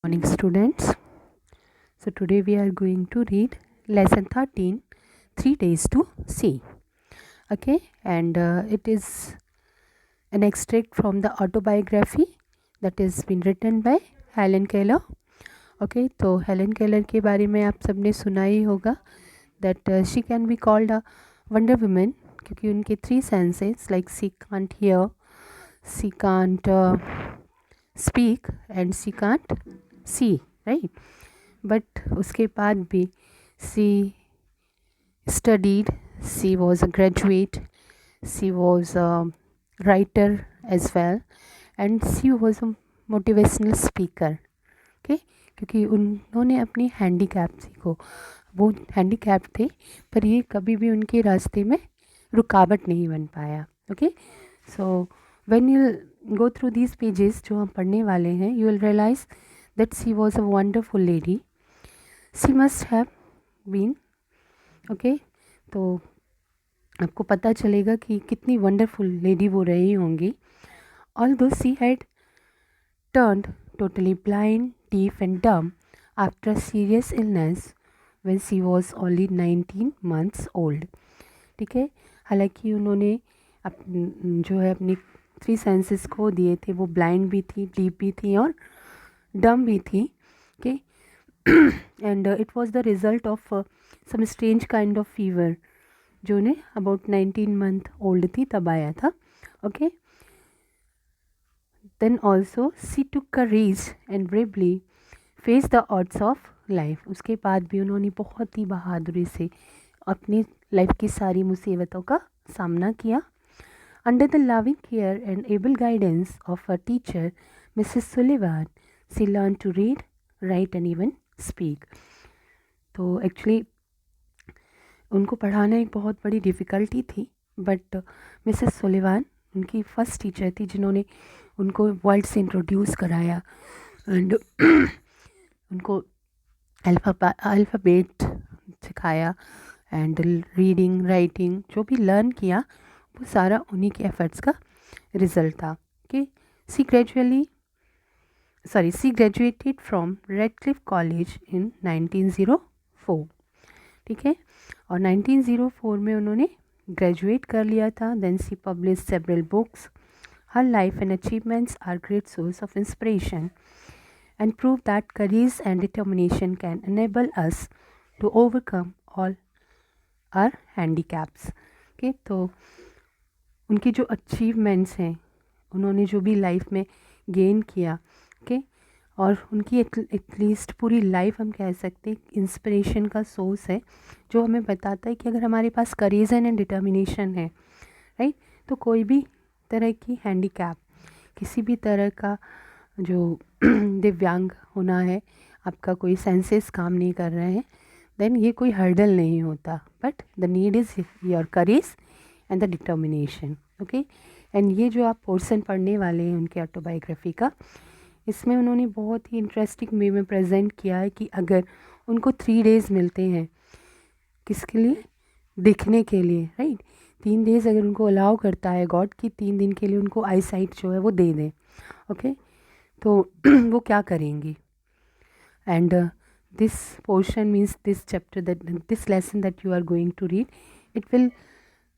Morning, students. So today we are going to read lesson 13, 3 days to see. Okay, and it is an extract from the autobiography that has been written by Helen Keller. Okay, तो Helen Keller के बारे में आप सबने सुना ही होगा that she can be called a wonder woman क्योंकि उनके 3 senses like she can't hear, she can't speak and she can't see, right? But उसके बाद भी she studied, she was a graduate, she was a writer as well, and she was a motivational speaker. Okay, क्योंकि उन्होंने अपनी handicap को, वो handicap थे पर ये कभी भी उनके रास्ते में रुकावट नहीं बन पाया. Okay, so when you go through these pages जो हम पढ़ने वाले हैं, you will realise that she was a wonderful lady. She must have been. Okay, तो आपको पता चलेगा कि कितनी वंडरफुल लेडी वो रही होंगी. Although she had turned totally blind, deaf and dumb after a serious illness when she was only 19 months old. ठीक है, हालांकि उन्होंने जो है अपनी 3 सेंसेस खो दिए थे. वो ब्लाइंड भी थी, डीफ भी थी और डम भी थी. Okay, and it was the result of some strange kind of fever जो उन्हें अबाउट 19 मंथ ओल्ड थी तब आया था. Okay, then also she took courage and bravely faced the odds of life. उसके बाद भी उन्होंने बहुत ही बहादुरी से अपनी लाइफ की सारी मुसीबतों का सामना किया. Under the loving care and able guidance of her teacher, Mrs. Sullivan, she learned to read, write and even speak. तो एक्चुअली उनको पढ़ाना एक बहुत बड़ी डिफ़िकल्टी थी, बट मिसेस सुलिवान उनकी फ़र्स्ट टीचर थी जिन्होंने उनको वर्ल्ड से इंट्रोड्यूस कराया एंड उनको अल्फ़ाबेट सिखाया एंड रीडिंग राइटिंग जो भी लर्न किया वो सारा उन्हीं के एफ़र्ट्स का रिज़ल्ट था. कि she graduated from Radcliffe college in 1904. ठीक है, और 1904 में उन्होंने ग्रेजुएट कर लिया था. Then she publish several books. Her life and achievements are great source of inspiration and prove that courage and determination can enable us to overcome all our handicaps. Okay, तो उनकी जो अचीवमेंट्स हैं, उन्होंने जो भी लाइफ में gain किया, okay, और उनकी एटलीस्ट पूरी लाइफ हम कह सकते हैं इंस्पिरेशन का सोर्स है जो हमें बताता है कि अगर हमारे पास करेज एंड डिटर्मिनेशन है, राइट, तो कोई भी तरह की हैंडीकैप, किसी भी तरह का जो दिव्यांग होना है, आपका कोई सेंसेस काम नहीं कर रहे हैं, देन ये कोई हर्डल नहीं होता. But the need is your courage and the determination. Okay, and ये जो आप पोर्सन पढ़ने वाले हैं उनके ऑटोबायोग्राफी का, इसमें उन्होंने बहुत ही इंटरेस्टिंग वे में प्रेजेंट किया है कि अगर उनको 3 डेज़ मिलते हैं किसके लिए, दिखने के लिए, राइट, 3 डेज़ अगर उनको अलाउ करता है गॉड कि 3 दिन के लिए उनको आई साइट जो है वो दे दें, ओके, तो वो क्या करेंगी. And this portion means this chapter that this lesson that you are going to read, it will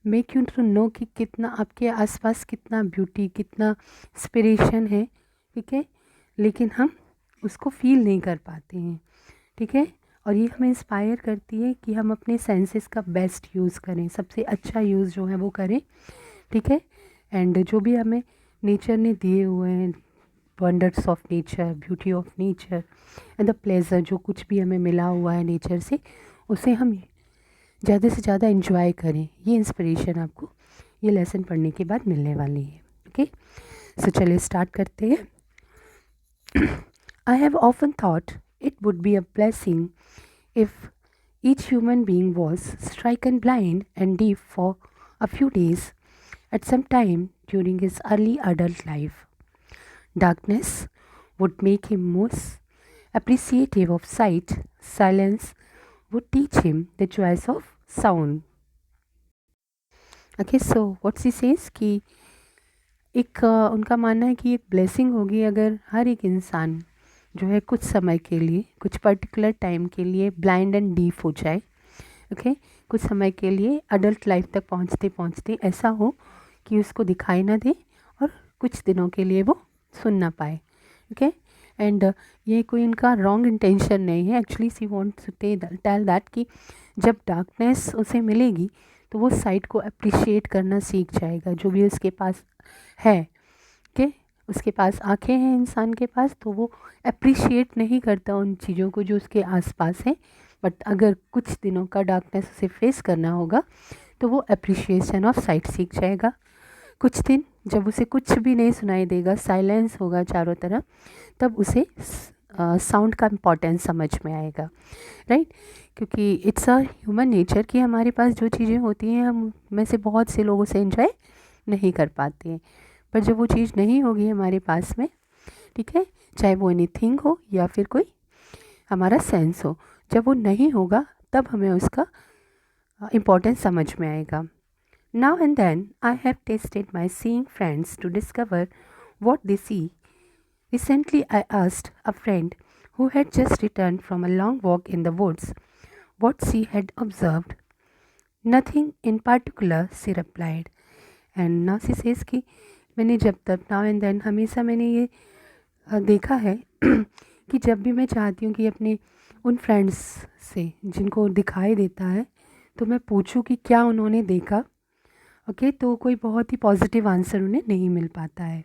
make you to know कि कितना आपके आसपास कितना ब्यूटी, कितना इंस्पिरेशन है. ठीक है, लेकिन हम उसको फील नहीं कर पाते हैं. ठीक है, और ये हमें इंस्पायर करती है कि हम अपने सेंसेस का बेस्ट यूज़ करें, सबसे अच्छा यूज़ जो है वो करें. ठीक है, एंड जो भी हमें नेचर ने दिए हुए हैं, wonders of nature, beauty of nature and the pleasure, जो कुछ भी हमें मिला हुआ है नेचर से, उसे हम ज़्यादा से ज़्यादा इंजॉय करें. ये इंस्पिरेशन आपको ये लेसन पढ़ने के बाद मिलने वाली है. ओके, सो चलिए स्टार्ट करते हैं. I have often thought it would be a blessing if each human being was stricken blind and deaf for a few days at some time during his early adult life. Darkness would make him most appreciative of sight, silence would teach him the joys of sound. Okay, so what she says कि एक उनका मानना है कि एक blessing होगी अगर हर एक इंसान जो है कुछ समय के लिए, कुछ पर्टिकुलर टाइम के लिए ब्लाइंड एंड डीफ हो जाए। ओके कुछ समय के लिए अडल्ट लाइफ तक पहुंचते पहुंचते ऐसा हो कि उसको दिखाई ना दे और कुछ दिनों के लिए वो सुन ना पाए। ओके एंड ये कोई इनका रॉन्ग इंटेंशन नहीं है, actually she wants to tell that कि जब डार्कनेस उसे मिलेगी तो वो साइट को अप्रिशिएट करना सीख जाएगा जो भी उसके पास है। ओके उसके पास आंखें हैं इंसान के पास, तो वो अप्रिशिएट नहीं करता उन चीज़ों को जो उसके आसपास है, बट अगर कुछ दिनों का डार्कनेस उसे फेस करना होगा तो वो अप्रिशिएशन ऑफ साइट सीख जाएगा। कुछ दिन जब उसे कुछ भी नहीं सुनाई देगा, साइलेंस होगा चारों तरफ, तब उसे साउंड का इम्पोर्टेंस समझ में आएगा। राइट क्योंकि इट्स अ ह्यूमन नेचर कि हमारे पास जो चीज़ें होती हैं हम में से बहुत से लोग उसे एंजॉय नहीं कर पाते हैं, पर जब वो चीज़ नहीं होगी हमारे पास में, ठीक है, चाहे वो एनीथिंग हो या फिर कोई हमारा सेंस हो, जब वो नहीं होगा तब हमें उसका इम्पोर्टेंस समझ में आएगा। Now and then I have tasted my seeing friends to discover what they see. Recently I asked a friend who had just returned from a long walk in the woods what she had observed. Nothing in particular, she replied. And now she says कि मैंने जब तब now and then हमेशा मैंने ये देखा है कि जब भी मैं चाहती हूँ कि अपने उन फ्रेंड्स से जिनको दिखाई देता है तो मैं पूछूं कि क्या उन्होंने देखा, ओके तो कोई बहुत ही पॉजिटिव आंसर उन्हें नहीं मिल पाता है।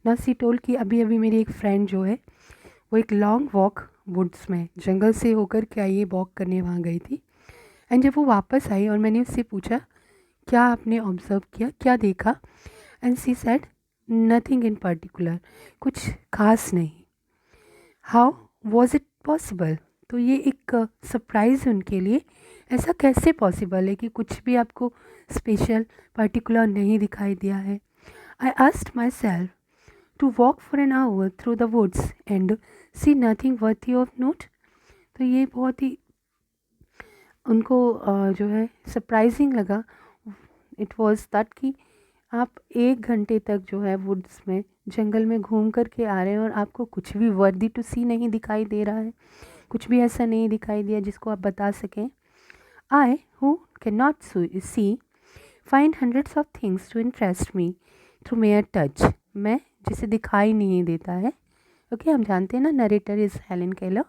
ना सी टोल कि अभी अभी मेरी एक फ्रेंड जो है वो एक लॉन्ग वॉक वुड्स में जंगल से होकर के आई, वॉक करने वहाँ गई थी, एंड जब वो वापस आई और मैंने उससे पूछा क्या आपने ऑब्ज़र्व किया, क्या देखा, and she said nothing in particular, कुछ खास नहीं। हाउ वॉज इट पॉसिबल, तो ये एक सरप्राइज़ उनके लिए, ऐसा कैसे पॉसिबल है कि कुछ भी आपको स्पेशल पर्टिकुलर नहीं दिखाई दिया है। I asked myself to walk for an hour through the woods and see nothing worthy of note. तो ये बहुत ही उनको जो है सरप्राइजिंग लगा। इट वॉज दैट कि आप 1 घंटे तक जो है वुड्स में जंगल में घूम कर के आ रहे हैं और आपको कुछ भी वर्दी टू सी नहीं दिखाई दे रहा है, कुछ भी ऐसा नहीं दिखाई दिया जिसको आप बता सकें। I who can not see find hundreds of things to interest me through mere touch. मैं जिसे दिखाई नहीं देता है, ओके हम जानते हैं ना narrator is Helen Keller,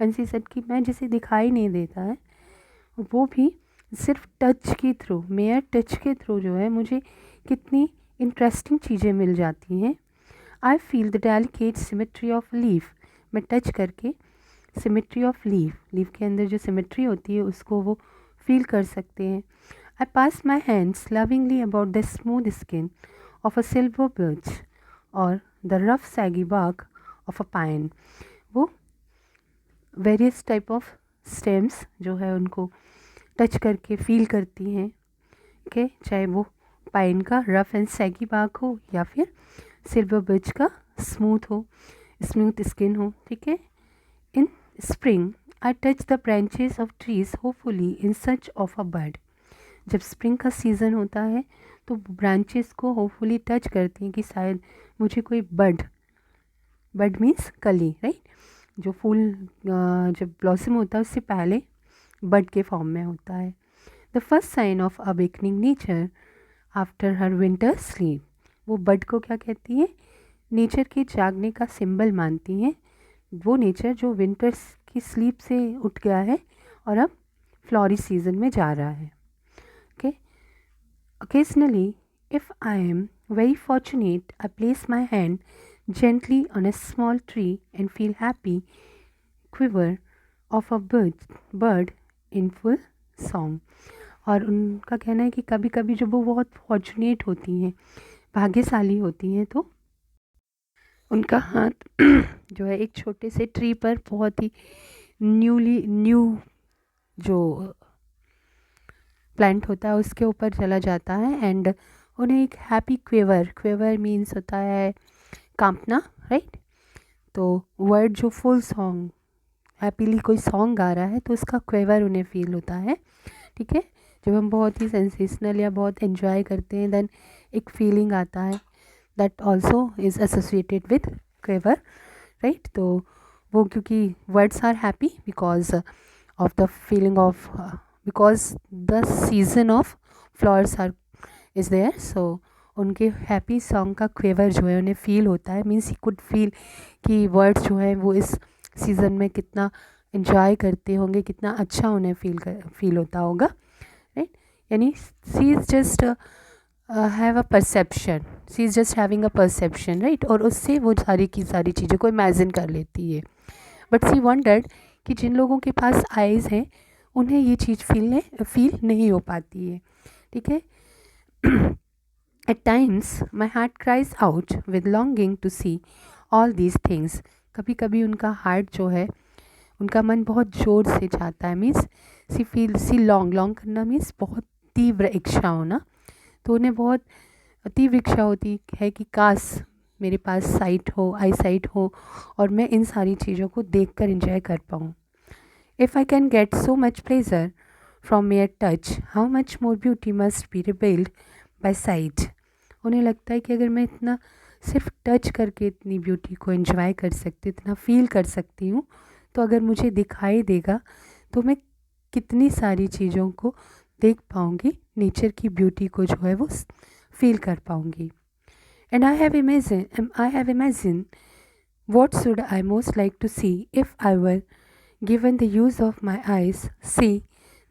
and she said कि मैं जिसे दिखाई नहीं देता है वो भी सिर्फ टच के थ्रू, मेयर टच के थ्रू जो है मुझे कितनी इंटरेस्टिंग चीज़ें मिल जाती हैं। I feel the delicate symmetry of leaf, मैं टच करके सिमेट्री ऑफ लीफ के अंदर जो सिमेट्री होती है उसको वो फील कर सकते हैं। I pass my hands lovingly about the smooth skin of a silver birch और the rough shaggy bark of a pine. वो वेरियस टाइप ऑफ स्टेम्स जो है उनको टच करके फील करती हैं, ओके चाहे वो पाइन का रफ एंड सैगी bark हो या फिर सिल्वर birch का स्मूथ स्किन हो, ठीक है। इन spring I touch the branches of trees hopefully in search of a bird. जब स्प्रिंग का सीज़न होता है तो ब्रांचेस को होपफुली टच करती हैं कि शायद मुझे कोई बर्ड मीन्स कली, राइट, जो फूल जब ब्लॉसम होता है उससे पहले बर्ड के फॉर्म में होता है। The first sign of awakening nature after her winter sleep, वो बर्ड को क्या कहती है, नेचर के जागने का सिंबल मानती हैं, वो नेचर जो विंटर्स की स्लीप से उठ गया है और अब फ्लॉरी सीजन में जा रहा है। Okay occasionally if I am very fortunate I place my hand gently on a small tree and feel happy quiver of a bird in full song। और उनका कहना है कि कभी कभी जब वो बहुत फॉर्चुनेट होती हैं, भाग्यशाली होती हैं, तो उनका हाथ जो है एक छोटे से ट्री पर बहुत ही न्यू जो प्लांट होता है उसके ऊपर चला जाता है एंड उन्हें एक हैप्पी क्वेवर मीन्स होता है कांपना, राइट, तो वर्ड जो फुल सॉन्ग हैप्पीली कोई सॉन्ग गा रहा है तो उसका क्वेवर उन्हें फील होता है, ठीक है। जब हम बहुत ही सेंसेशनल या बहुत एंजॉय करते हैं देन एक फीलिंग आता है that also is associated with quiver, right. तो वो क्योंकि words are happy because of the feeling of because the season of flowers are is there, so उनके हैप्पी सॉन्ग का क्वेवर जो है उन्हें फील होता है, मीन्स ही कुड फील कि वर्ड्स जो है वो इस सीज़न में कितना इन्जॉय करते होंगे, कितना अच्छा उन्हें फील होता होगा, राइट। यानी she is just have a perception, she is just having a perception, right, और उससे वो सारी की सारी चीज़ों को इमेजिन कर लेती है। बट सी वंडर्ड कि जिन लोगों के पास आइज़ हैं उन्हें ये चीज़ फील नहीं हो पाती है, ठीक है। At times my heart cries out with longing to see all these things. कभी कभी उनका हार्ट जो है, उनका मन बहुत ज़ोर से चाहता है, मीन्स सी लॉन्ग करना मीन्स बहुत तीव्र इच्छा होना, तो उन्हें बहुत तीव्र इच्छा होती है कि काश मेरे पास साइट हो, आई साइट हो, और मैं इन सारी चीज़ों को देख कर इंजॉय कर पाऊँ। If I can get so much pleasure from mere touch, how much more beauty must be revealed by sight. उन्हें लगता है कि अगर मैं इतना सिर्फ टच करके इतनी ब्यूटी को एंजॉय कर सकती, इतना फील कर सकती हूँ, तो अगर मुझे दिखाई देगा तो मैं कितनी सारी चीज़ों को देख पाऊँगी, नेचर की ब्यूटी को जो है वो फील कर पाऊँगी। And I have imagine what should I most like to see if I were given the use of my eyes, see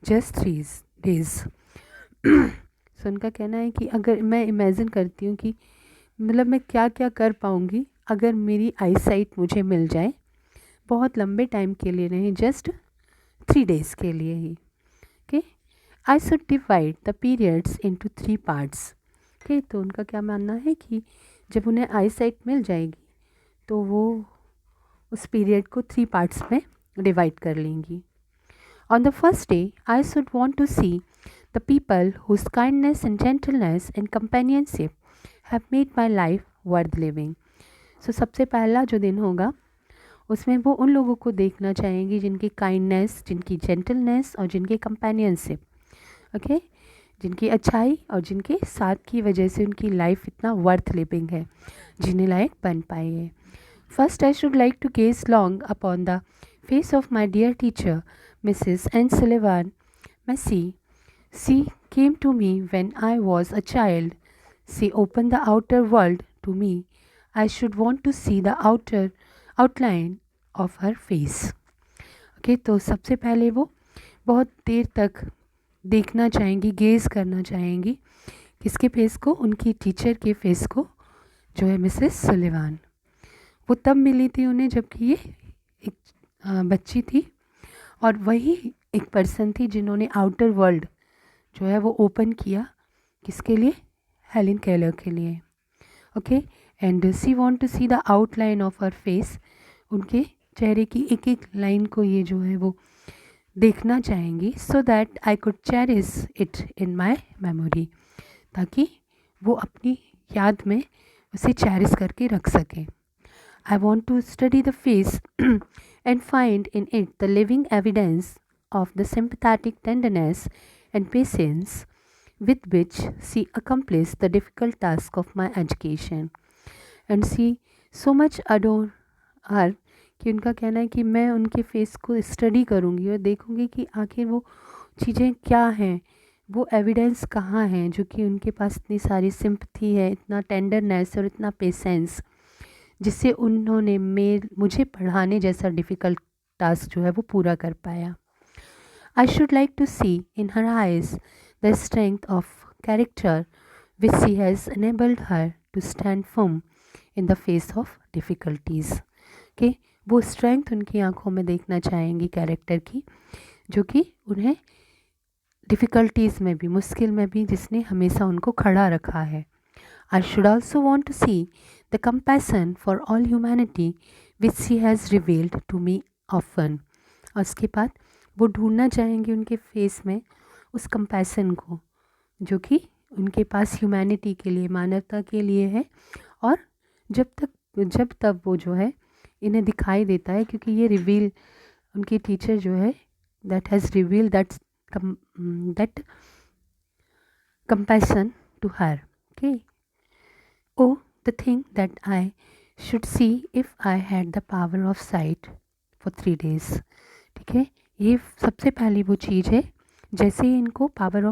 just 3 days. सो उनका कहना है कि अगर मैं इमेजिन करती हूँ कि मतलब मैं क्या क्या कर पाऊँगी अगर मेरी आई साइट मुझे मिल जाए, बहुत लंबे टाइम के लिए नहीं, जस्ट 3 days के लिए ही, okay. I should divide the periods into 3 parts, okay. तो उनका क्या मानना है कि जब उन्हें आई साइट मिल जाएगी तो वो उस पीरियड को 3 parts में डिवाइड कर लेंगी। On the first day I should want to see the people whose kindness and gentleness and companionship have made my life worth living. So सबसे पहला जो दिन होगा उसमें वो उन लोगों को देखना चाहेंगी जिनकी काइंडनेस, जिनकी जेंटलनेस और जिनकी कंपेनियनशिप, ओके, जिनकी अच्छाई और जिनके साथ की वजह से उनकी लाइफ इतना वर्थ लिविंग है, जीने लायक बन पाई है। First, I should like to gaze long upon the face of my dear teacher, Mrs. N. Sullivan Massey. She came to me when I was a child. She opened the outer world to me. I should want to see the outer outline of her face. Okay, तो सबसे पहले वो बहुत देर तक देखना चाहेंगी, gaze करना चाहेंगी, किसके फेस को, उनकी टीचर के फेस को, जो है मिसेस सुलिवान। वो तब मिली थी उन्हें जबकि ये एक बच्ची थी, और वही एक पर्सन थी जिन्होंने आउटर वर्ल्ड जो है वो ओपन किया, किसके लिए, हेलेन केलर के लिए, okay. And she want to see the outline of her face, उनके चेहरे की एक एक लाइन को ये जो है वो देखना चाहेंगी, सो that I could cherish it in my memory, ताकि वो अपनी याद में उसे चेरिश करके रख सकें। I want to study the face and find in it the living evidence of the sympathetic tenderness and patience with which she accomplished the difficult task of my education. And she so much adore her कि उनका कहना है कि मैं उनके face को study करूँगी और देखूँगी कि आखिर वो चीज़ें क्या हैं, वो एविडेंस कहाँ हैं जो कि उनके पास इतनी सारी सिंपथी है, इतना टेंडरनेस और इतना पेशेंस, जिससे उन्होंने मुझे पढ़ाने जैसा डिफ़िकल्ट टास्क जो है वो पूरा कर पाया। I should like to see in her eyes the strength of character which she has enabled her to stand firm in the face of difficulties, कि वो स्ट्रेंथ उनकी आंखों में देखना चाहेंगी कैरेक्टर की, जो कि उन्हें डिफ़िकल्टीज़ में भी, मुश्किल में भी, जिसने हमेशा उनको खड़ा रखा है। I should also want to see the compassion for all humanity which she has revealed to me often. और उसके बाद वो ढूंढना चाहेंगे उनके फेस में उस कंपैसन को जो कि उनके पास ह्यूमैनिटी के लिए, मानवता के लिए है, और जब तब वो जो है इन्हें दिखाई देता है, क्योंकि ये रिवील उनकी टीचर जो है that has reveal that compassion to her, okay. Oh, the thing that I should see if I had the power of sight for 3 days। ठीक है, ये सबसे पहली वो चीज़ है। जैसे ही इनको पावर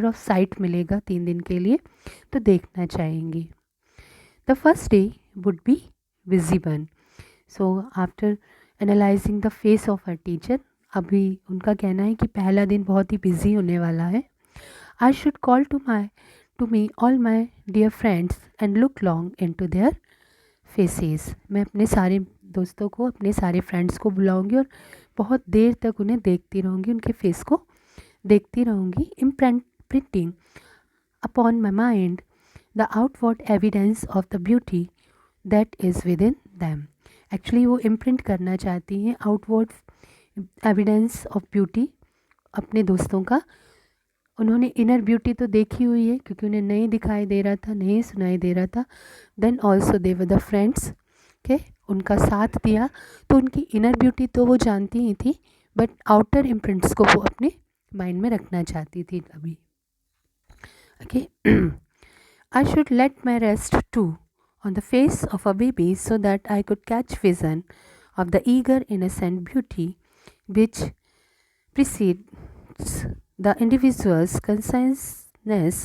ऑफ साइट मिलेगा 3 दिन के लिए तो देखना चाहेंगी। The first day would be busy one. So after analysing the face of her teacher, अभी उनका कहना है कि पहला दिन बहुत ही बिजी होने वाला है। I should call to me all my dear friends and look long into their faces. मैं अपने सारे दोस्तों को, अपने सारे फ्रेंड्स को बुलाऊंगी और बहुत देर तक उन्हें देखती रहूँगी, उनके फेस को देखती रहूँगी। Printing upon my mind the outward evidence of the beauty that is with in them. Actually वो इम्प्रिंट करना चाहती हैं आउटवर्ड एविडेंस ऑफ ब्यूटी अपने दोस्तों का। उन्होंने इनर ब्यूटी तो देखी हुई है क्योंकि उन्हें नहीं दिखाई दे रहा था, नहीं सुनाई दे रहा था। Then also they were the friends के, उनका साथ दिया तो उनकी इनर ब्यूटी तो वो जानती ही थी, बट आउटर इम्प्रिंट्स को वो अपने माइंड में रखना चाहती थी अभी। Okay, I should let my rest too on the face of a baby so that I could catch vision of the eager innocent beauty which precedes the individual's consciousness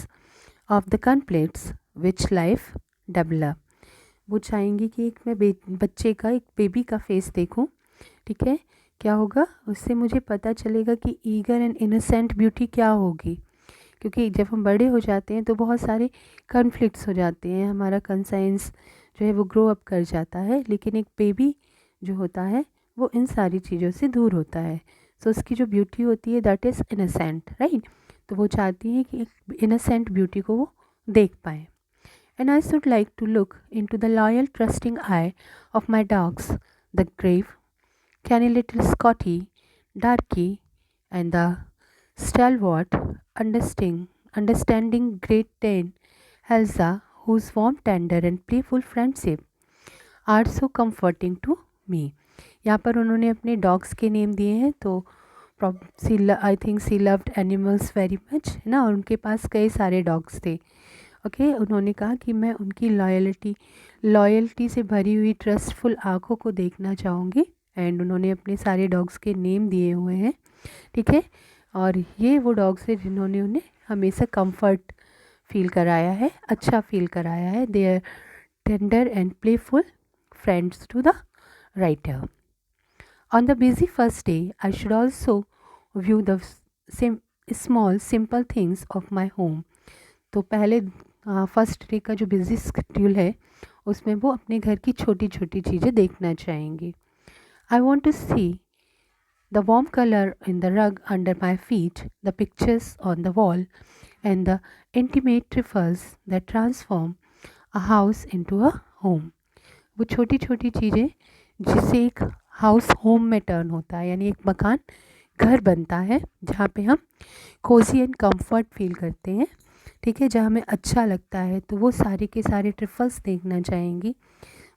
of the conflicts which life develop। वो चाहेंगी कि एक मैं बच्चे का, एक baby का face देखूं। ठीक है, क्या होगा उससे मुझे पता चलेगा कि ईगर एंड इनोसेंट ब्यूटी क्या होगी, क्योंकि जब हम बड़े हो जाते हैं तो बहुत सारे कॉन्फ्लिक्ट्स हो जाते हैं, हमारा कंसाइंस जो है वो ग्रो अप कर जाता है, लेकिन एक बेबी जो होता है वो इन सारी चीज़ों से दूर होता है। सो उसकी जो ब्यूटी होती है दैट इज़ इनोसेंट, राइट। तो वो चाहती है कि एक इनोसेंट ब्यूटी को वो देख पाए। And I should like to look into the loyal trusting eye of my dogs, the grave canny little Scottie, Darkie and the stalwart understanding great Dane Elsa, whose warm, tender and playful friendship are so comforting to me। यहाँ पर उन्होंने अपने dogs के name दिए हैं, तो I think she loved animals very much, है ना, और उनके पास कई सारे डॉग्स थे। ओके, उन्होंने कहा कि मैं उनकी लॉयल्टी से भरी हुई ट्रस्टफुल आँखों को देखना चाहूँगी। एंड उन्होंने अपने सारे डॉग्स के नेम दिए हुए हैं। ठीक है, और ये वो डॉग्स हैं जिन्होंने उन्हें हमेशा कंफर्ट फील कराया है, अच्छा फील कराया है। They are tender and playful friends to the writer. On the busy first day, I should also view the small simple things of my home। तो पहले फर्स्ट डे का जो बिजी शेड्यूल है उसमें वो अपने घर की छोटी छोटी चीज़ें देखना चाहेंगी। I want to see the warm color in the rug under my feet, the pictures on the wall, and the intimate trifles that transform a house into a home। वो छोटी छोटी चीज़ें जिससे एक हाउस होम में turn होता है, यानी एक मकान घर बनता है जहाँ पे हम कोजी एंड कंफर्ट फील करते हैं। ठीक है, जहाँ हमें अच्छा लगता है, तो वो सारे के सारे ट्रिफल्स देखना चाहेंगी।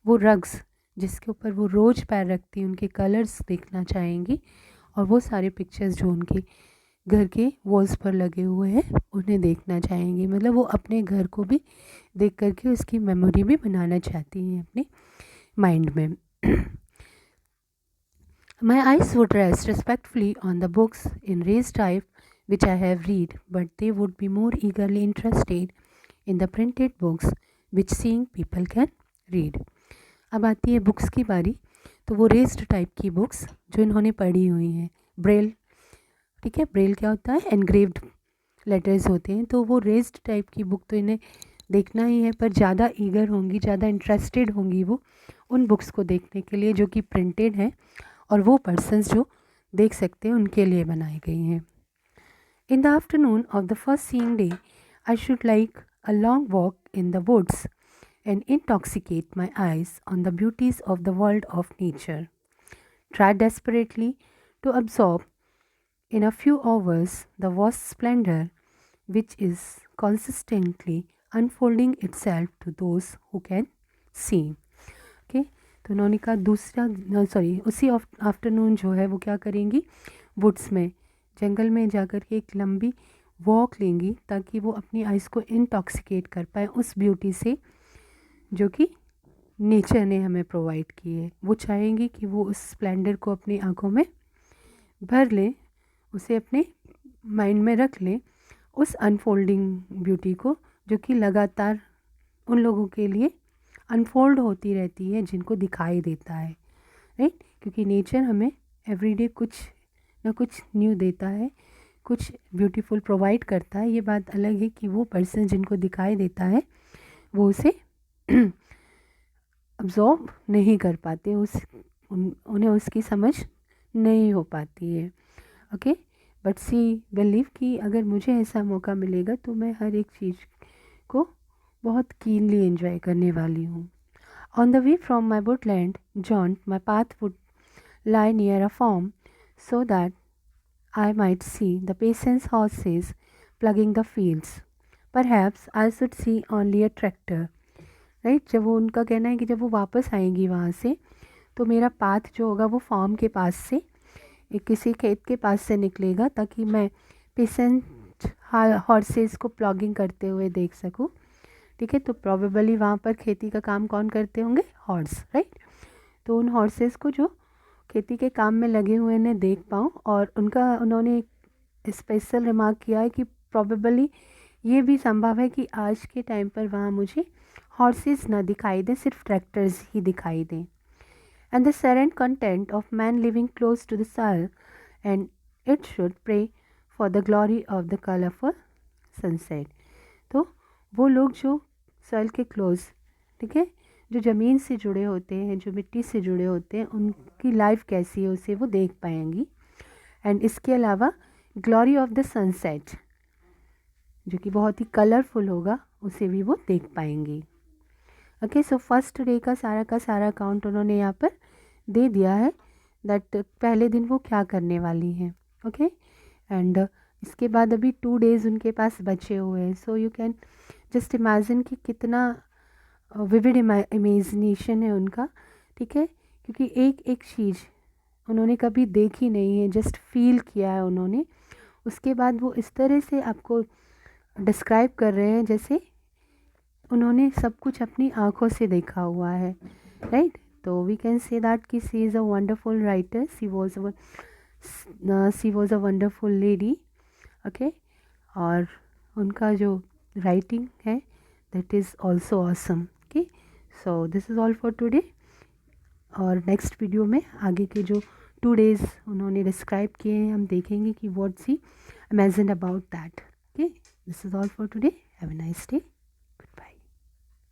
वो रग्स जिसके ऊपर वो रोज़ पैर रखती हैं उनके कलर्स देखना चाहेंगी, और वो सारे पिक्चर्स जो उनके घर के वॉल्स पर लगे हुए हैं उन्हें देखना चाहेंगी। मतलब वो अपने घर को भी देख करके उसकी मेमोरी भी बनाना चाहती हैं अपने माइंड में। My eyes would rest respectfully on the books in raised type which I have read, but they would be more eagerly interested in the printed books which seeing people can read। अब आती है books की बारी। तो वो raised type की books जो इन्होंने पढ़ी हुई हैं, ब्रेल, ठीक है, ब्रेल क्या होता है, एनग्रेव्ड लेटर्स होते हैं, तो वो रेस्ड टाइप की बुक तो इन्हें देखना ही है, पर ज़्यादा ईगर होंगी, ज़्यादा इंटरेस्टेड होंगी वो उन बुक्स को देखने के लिए जो कि प्रिंटेड हैं और वो पर्सन्स जो देख सकते हैं उनके लिए बनाई गई हैं। In the afternoon of the first seeing day I should like a long walk in the woods and intoxicate my eyes on the beauties of the world of nature. Try desperately to absorb in a few hours the vast splendor which is consistently unfolding itself to those who can see। Okay? तो उन्होंने कहा उसी afternoon जो है वो क्या करेंगी, woods में, जंगल में जाकर के एक लंबी वॉक लेंगी ताकि वो अपनी आइज़ को इंटॉक्सिकेट कर पाए उस ब्यूटी से जो कि नेचर ने हमें प्रोवाइड की है। वो चाहेंगे कि वो उस स्प्लेंडर को अपनी आँखों में भर लें, उसे अपने माइंड में रख लें, उस अनफोल्डिंग ब्यूटी को, जो कि लगातार उन लोगों के लिए अनफोल्ड होती रहती है जिनको दिखाई देता है, राइट। क्योंकि नेचर हमें एवरीडे कुछ ना कुछ न्यू देता है, कुछ ब्यूटीफुल प्रोवाइड करता है। ये बात अलग है कि वो पर्सन जिनको दिखाई देता है वो उसे अब्जॉर्ब नहीं कर पाते, उन्हें उसकी समझ नहीं हो पाती है। ओके, बट सी बिलीव कि अगर मुझे ऐसा मौका मिलेगा तो मैं हर एक चीज़ को बहुत कीनली एंजॉय करने वाली हूँ। On the way from my Woodland joint my path would lie near a farm so that I might see the patient's horses plugging the fields. Perhaps I should see only a tractor. Right, जब वो उनका कहना है कि जब वो वापस आएंगी वहाँ से तो मेरा पाथ जो होगा वो फार्म के पास से, एक किसी खेत के पास से निकलेगा, ताकि मैं पेशेंट हॉर्सेस को प्लॉगिंग करते हुए देख सकूँ। ठीक है, तो प्रॉबेबली वहाँ पर खेती का काम कौन करते होंगे? Horse, right. तो उन हॉर्सेस को जो खेती के काम में लगे हुए ने देख पाऊँ। और उन्होंने एक स्पेशल रिमार्क किया है कि प्रॉबेबली ये भी संभव है कि आज के टाइम पर वहाँ मुझे हॉर्सेस ना दिखाई दें, सिर्फ ट्रैक्टर्स ही दिखाई दें। And the serene content of man living close to the soil, and it should pray for the glory of the colorful sunset. तो वो लोग जो सॉइल के क्लोज, ठीक है, जो ज़मीन से जुड़े होते हैं, जो मिट्टी से जुड़े होते हैं, उनकी लाइफ कैसी है उसे वो देख पाएंगी। एंड इसके अलावा ग्लोरी ऑफ द सनसेट, जो कि बहुत ही कलरफुल होगा, उसे भी वो देख पाएंगी। ओके, सो फर्स्ट डे का सारा अकाउंट उन्होंने यहाँ पर दे दिया है, दैट पहले दिन वो क्या करने वाली हैं। ओके, एंड इसके बाद अभी 2 डेज़ उनके पास बचे हुए हैं। So you can just imagine कि कितना विविड इमेजिनेशन है उनका, ठीक है, क्योंकि एक एक चीज़ उन्होंने कभी देखी नहीं है, जस्ट फील किया है उन्होंने। उसके बाद वो इस तरह से आपको डिस्क्राइब कर रहे हैं जैसे उन्होंने सब कुछ अपनी आँखों से देखा हुआ है, राइट। तो वी कैन से दैट कि she is a wonderful writer, she was a wonderful lady. Okay, और उनका जो राइटिंग है that is also awesome. Okay, so this is all for today. और नेक्स्ट वीडियो में आगे के जो 2 डेज़ उन्होंने डिस्क्राइब किए हैं, हम देखेंगे कि what she imagine about that. Okay, this is all for today. Have a nice day.